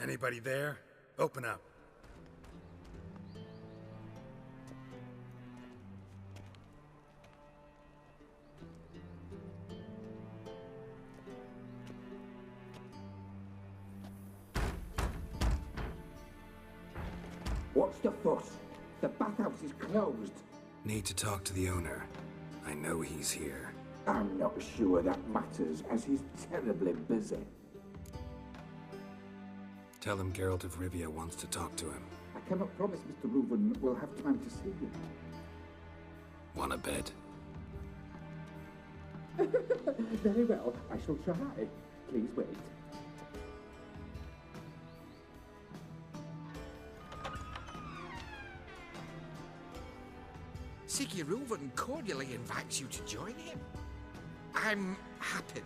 Anybody there? Open up. What's the fuss? The bathhouse is closed. Need to talk to the owner. I know he's here. I'm not sure that matters, as he's terribly busy. Tell him Geralt of Rivia wants to talk to him. I cannot promise Mr. Reuven will have time to see you. Want a bed? Very well, I shall try. Please wait. Sigismund cordially invites you to join him. I'm happy.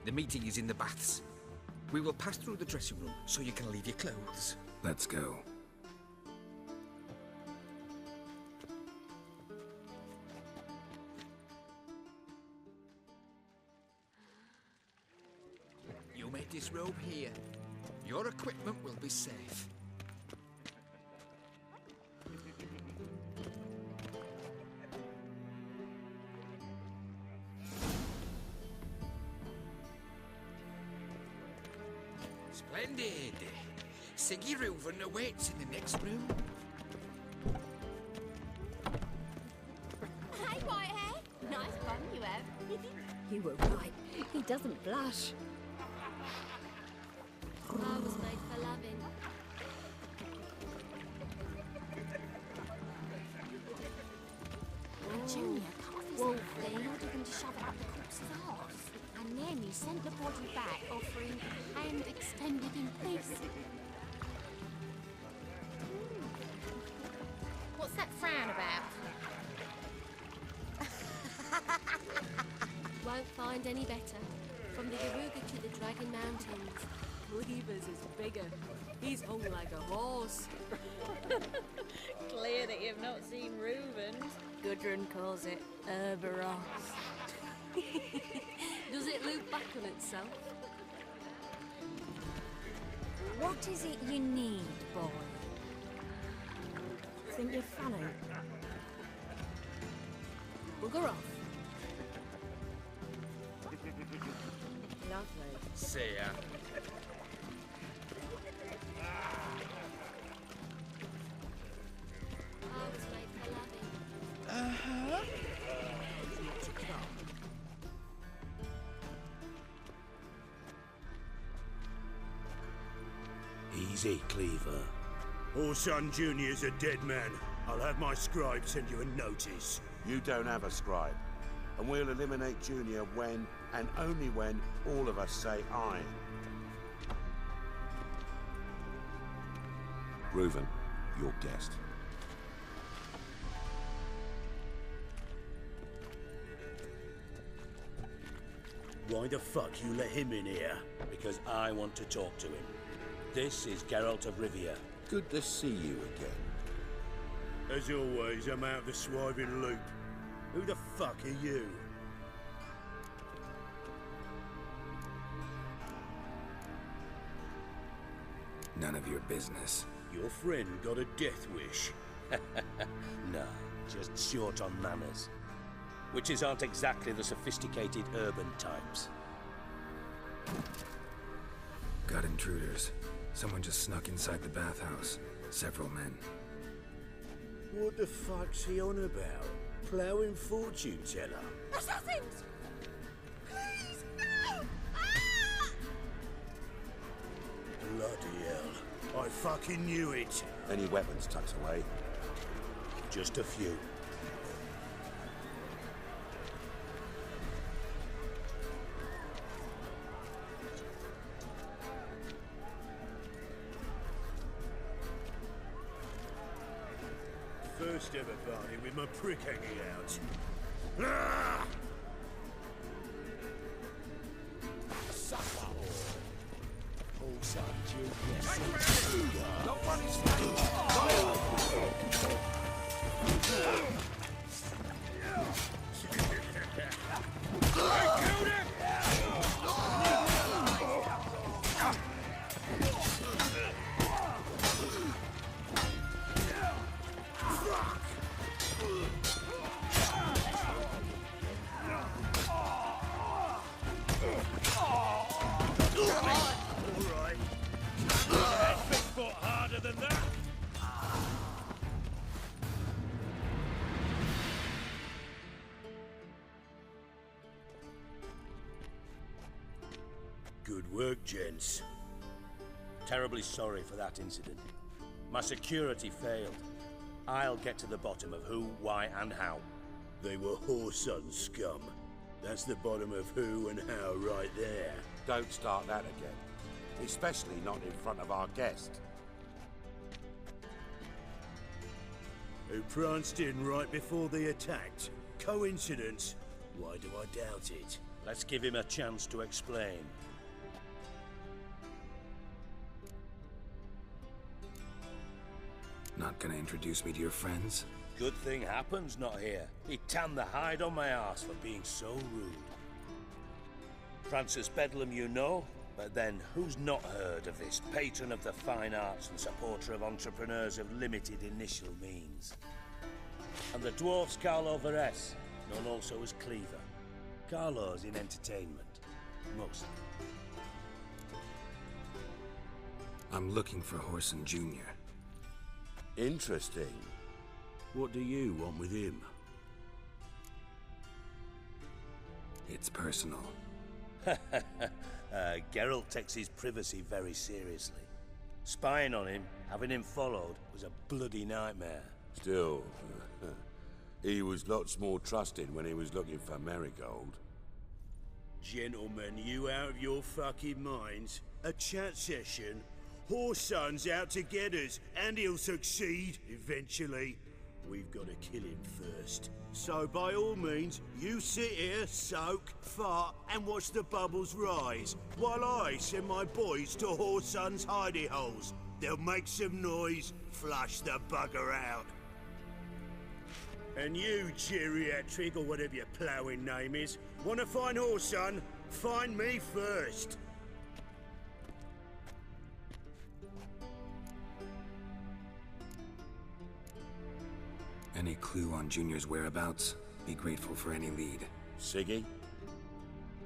The meeting is in the baths. We will pass through the dressing room so you can leave your clothes. Let's go. You may disrobe here. Your equipment will be safe. Splendid. Sigismund awaits in the next room. Hey, Whitehair. Nice bum you have. You were right. He doesn't blush. I was made for loving. Junior cut off his head and ordered him to shove it up the corpse's arse. And then he sent the body back, offering hand extended in peace. What's that frown about? Won't find any better. From the Yaruga to the Dragon Mountains. Cleaver's is bigger. He's hung like a horse. Clear that you've not seen Reuven's. Gudrun calls it Herberos. Does it loop back on itself? What is it you need, boy? Think you're funny? Bugger off. Lovely. See ya. I was made for loving. Easy, Cleaver. Whoreson Junior's a dead man. I'll have my scribe send you a notice. You don't have a scribe. And we'll eliminate Junior when, and only when, all of us say aye. Reuven, your guest. Why the fuck you let him in here? Because I want to talk to him. This is Geralt of Rivia. Good to see you again. As always, I'm out of the swiving loop. Who the fuck are you? None of your business. Your friend got a death wish. No, just short on manners. Witches aren't exactly the sophisticated urban types. Got intruders. Someone just snuck inside the bathhouse. Several men. What the fuck's he on about? Ploughing fortune teller? Assassins! Please, no! Ah! Bloody hell. I fucking knew it. Any weapons tucked away? Just a few. First ever party with my prick hanging out. Ah! Whoreson Junior. No one is Good work, gents. Terribly sorry for that incident. My security failed. I'll get to the bottom of who, why, and how. They were Whoreson scum. That's the bottom of who and how right there. Don't start that again. Especially not in front of our guest. Who pranced in right before they attacked. Coincidence? Why do I doubt it? Let's give him a chance to explain. Not gonna introduce me to your friends? Good thing Happen's not here. He tanned the hide on my arse for being so rude. Francis Bedlam you know, but then who's not heard of this patron of the fine arts and supporter of entrepreneurs of limited initial means? And the dwarf's Carlo Veres, known also as Cleaver. Carlo's in entertainment, mostly. I'm looking for Whoreson Junior. Interesting. What do you want with him? It's personal. Geralt takes his privacy very seriously. Spying on him, having him followed, was a bloody nightmare. Still, he was lots more trusted when he was looking for Marigold. Gentlemen, you out of your fucking minds? A chat session? Whoreson's out to get us, and he'll succeed, eventually. We've got to kill him first. So by all means, you sit here, soak, fart, and watch the bubbles rise, while I send my boys to Whoreson's hidey holes. They'll make some noise, flush the bugger out. And you, geriatric, or whatever your ploughing name is, want to find Whoreson? Find me first. Any clue on Junior's whereabouts? Be grateful for any lead. Siggy?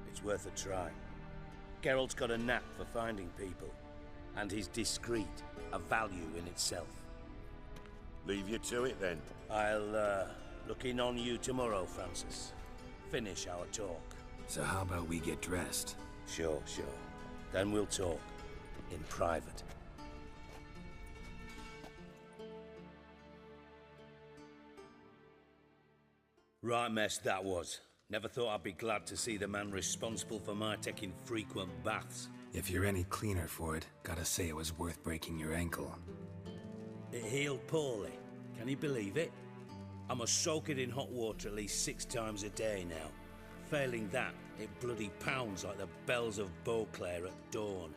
It's worth a try. Geralt's got a knack for finding people, and he's discreet, a value in itself. Leave you to it then. I'll look in on you tomorrow, Francis. Finish our talk. So how about we get dressed? Sure. Then we'll talk. In private. Right mess that was. Never thought I'd be glad to see the man responsible for my taking frequent baths. If you're any cleaner for it, gotta say it was worth breaking your ankle. It healed poorly. Can you believe it? I must soak it in hot water at least 6 times a day now. Failing that, it bloody pounds like the bells of Beauclair at dawn.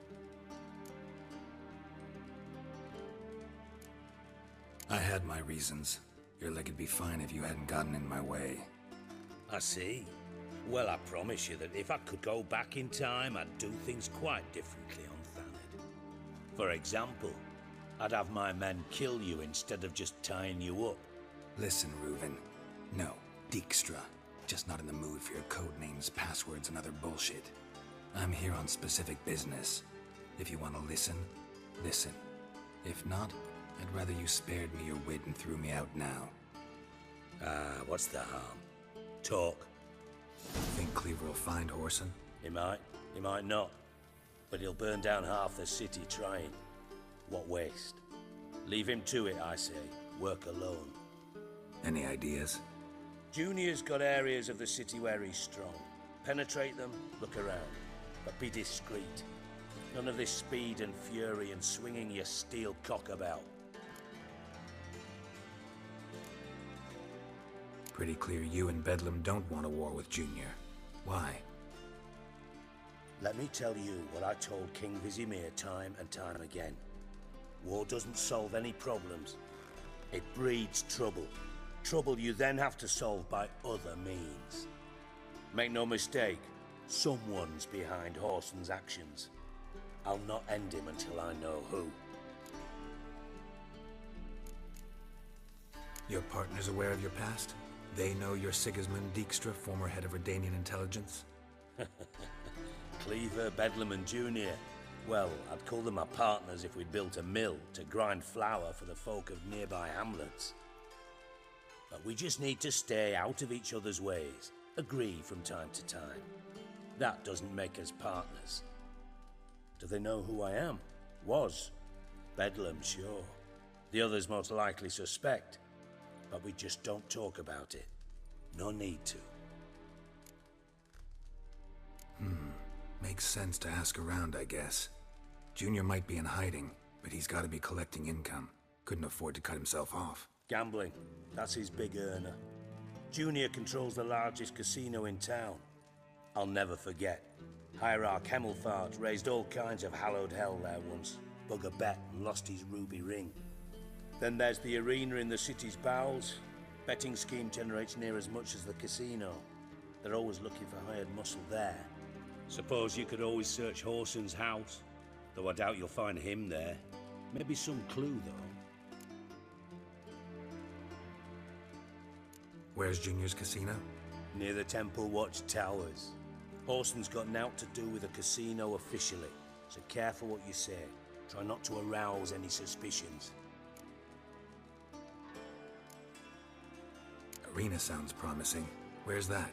I had my reasons. Your leg'd be fine if you hadn't gotten in my way. I see. Well, I promise you that if I could go back in time, I'd do things quite differently on Thanedd. For example, I'd have my men kill you instead of just tying you up. Listen, Reuven. No, Dijkstra. Just not in the mood for your code names, passwords, and other bullshit. I'm here on specific business. If you want to listen, listen. If not, I'd rather you spared me your wit and threw me out now. What's the harm? Talk. Think Cleaver will find Whoreson? He might not. But he'll burn down half the city trying. What waste? Leave him to it, I say. Work alone. Any ideas? Junior's got areas of the city where he's strong. Penetrate them, look around. But be discreet. None of this speed and fury and swinging your steel cock about. Pretty clear you and Bedlam don't want a war with Junior. Why? Let me tell you what I told King Vizimir time and time again. War doesn't solve any problems. It breeds trouble. Trouble you then have to solve by other means. Make no mistake, someone's behind Whoreson's actions. I'll not end him until I know who. Your partner's aware of your past? They know you're Sigismund Dijkstra, former head of Redanian intelligence? Cleaver, Bedlam and Junior. Well, I'd call them my partners if we'd built a mill to grind flour for the folk of nearby hamlets. But we just need to stay out of each other's ways, agree from time to time. That doesn't make us partners. Do they know who I am? Was. Bedlam, sure. The others most likely suspect. But we just don't talk about it. No need to. Makes sense to ask around, I guess. Junior might be in hiding, but he's gotta be collecting income. Couldn't afford to cut himself off. Gambling. That's his big earner. Junior controls the largest casino in town. I'll never forget. Hierarch Hemmelfart raised all kinds of hallowed hell there once. Bug a bet and lost his ruby ring. Then there's the arena in the city's bowels. Betting scheme generates near as much as the casino. They're always looking for hired muscle there. Suppose you could always search Whoreson's house. Though I doubt you'll find him there. Maybe some clue, though. Where's Junior's casino? Near the Temple Watch Towers. Whoreson's got naught to do with the casino officially, so careful what you say. Try not to arouse any suspicions. Arena sounds promising. Where's that?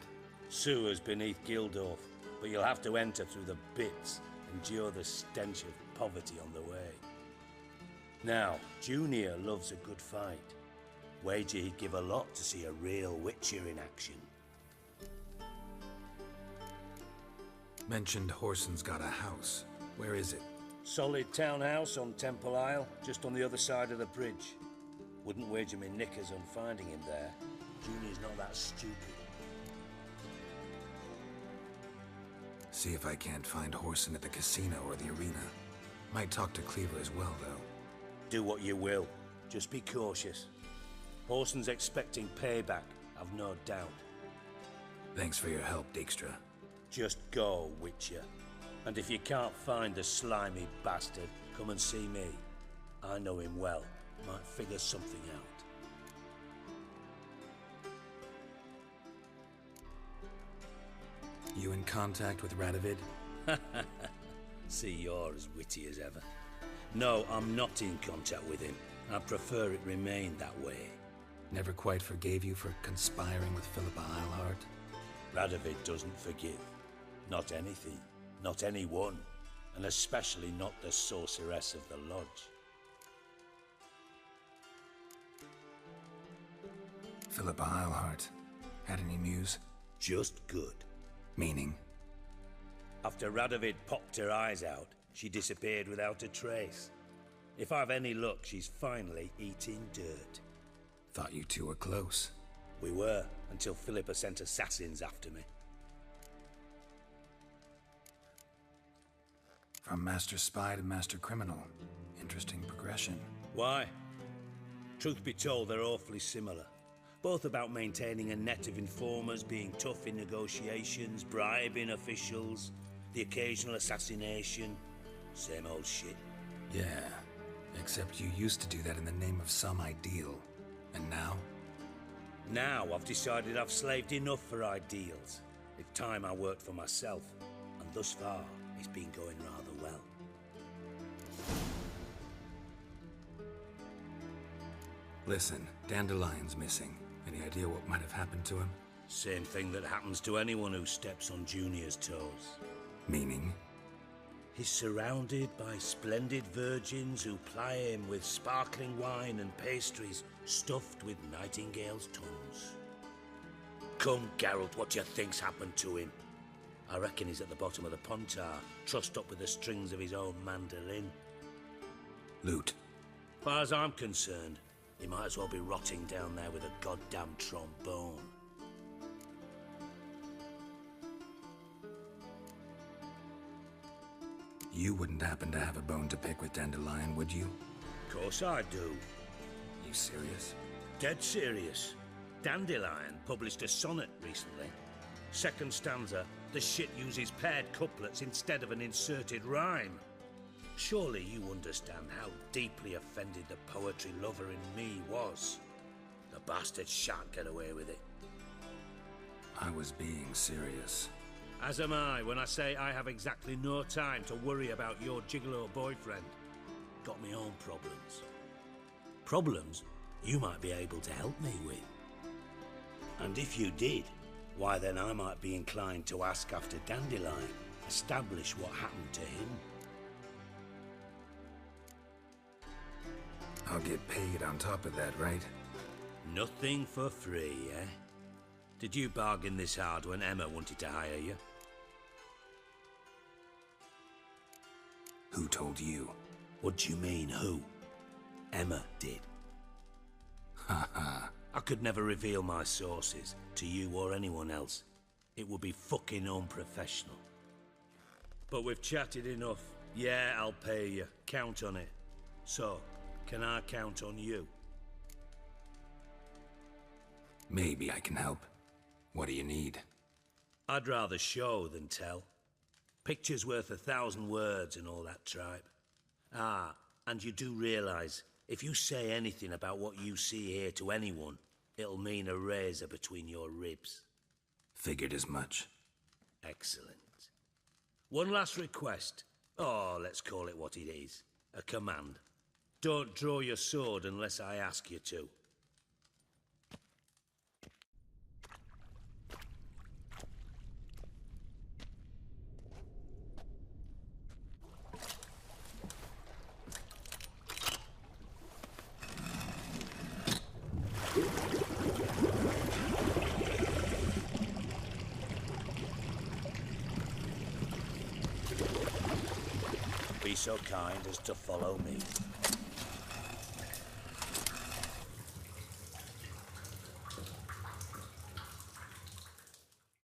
Sewers beneath Gildorf, but you'll have to enter through the bits, endure the stench of poverty on the way. Now, Junior loves a good fight. Wager he'd give a lot to see a real Witcher in action. Mentioned Whoreson's got a house. Where is it? Solid townhouse on Temple Isle, just on the other side of the bridge. Wouldn't wager me knickers on finding him there. Junior's not that stupid. See if I can't find Whoreson at the casino or the arena. Might talk to Cleaver as well, though. Do what you will. Just be cautious. Whoreson's expecting payback, I've no doubt. Thanks for your help, Dijkstra. Just go, Witcher. And if you can't find the slimy bastard, come and see me. I know him well. Might figure something out. You in contact with Radovid? See, you're as witty as ever. No, I'm not in contact with him. I prefer it remain that way. Never quite forgave you for conspiring with Philippa Eilhart? Radovid doesn't forgive. Not anything. Not anyone. And especially not the sorceress of the Lodge. Philippa Eilhart. Had any news? Just good. Meaning? After Radovid popped her eyes out, she disappeared without a trace. If I've any luck, she's finally eating dirt. Thought you two were close. We were, until Philippa sent assassins after me. From Master Spy to Master Criminal. Interesting progression. Why? Truth be told, they're awfully similar. Both about maintaining a net of informers, being tough in negotiations, bribing officials, the occasional assassination. Same old shit. Yeah, except you used to do that in the name of some ideal. And now? Now I've decided I've slaved enough for ideals. It's time I worked for myself. And thus far, it's been going rather well. Listen, Dandelion's missing. Any idea what might have happened to him? Same thing that happens to anyone who steps on Junior's toes. Meaning? He's surrounded by splendid virgins who ply him with sparkling wine and pastries stuffed with nightingales' tongues. Come, Geralt, what do you think's happened to him? I reckon he's at the bottom of the Pontar, trussed up with the strings of his own mandolin. Loot. Far as I'm concerned, he might as well be rotting down there with a goddamn trombone. You wouldn't happen to have a bone to pick with Dandelion, would you? Of course I do. You serious? Dead serious. Dandelion published a sonnet recently. Second stanza, the shit uses paired couplets instead of an inserted rhyme. Surely you understand how deeply offended the poetry lover in me was. The bastard shan't get away with it. I was being serious. As am I when I say I have exactly no time to worry about your gigolo boyfriend. Got me own problems. Problems you might be able to help me with. And if you did, why then I might be inclined to ask after Dandelion, establish what happened to him. I'll get paid on top of that, right? Nothing for free, eh? Did you bargain this hard when Emma wanted to hire you? Who told you? What do you mean, who? Emma did. Haha. I could never reveal my sources to you or anyone else. It would be fucking unprofessional. But we've chatted enough. Yeah, I'll pay you. Count on it. So, can I count on you? Maybe I can help. What do you need? I'd rather show than tell. Picture's worth 1,000 words and all that tripe. Ah, and you do realise, if you say anything about what you see here to anyone, it'll mean a razor between your ribs. Figured as much. Excellent. One last request. Oh, let's call it what it is. A command. Don't draw your sword unless I ask you to. Be so kind as to follow me.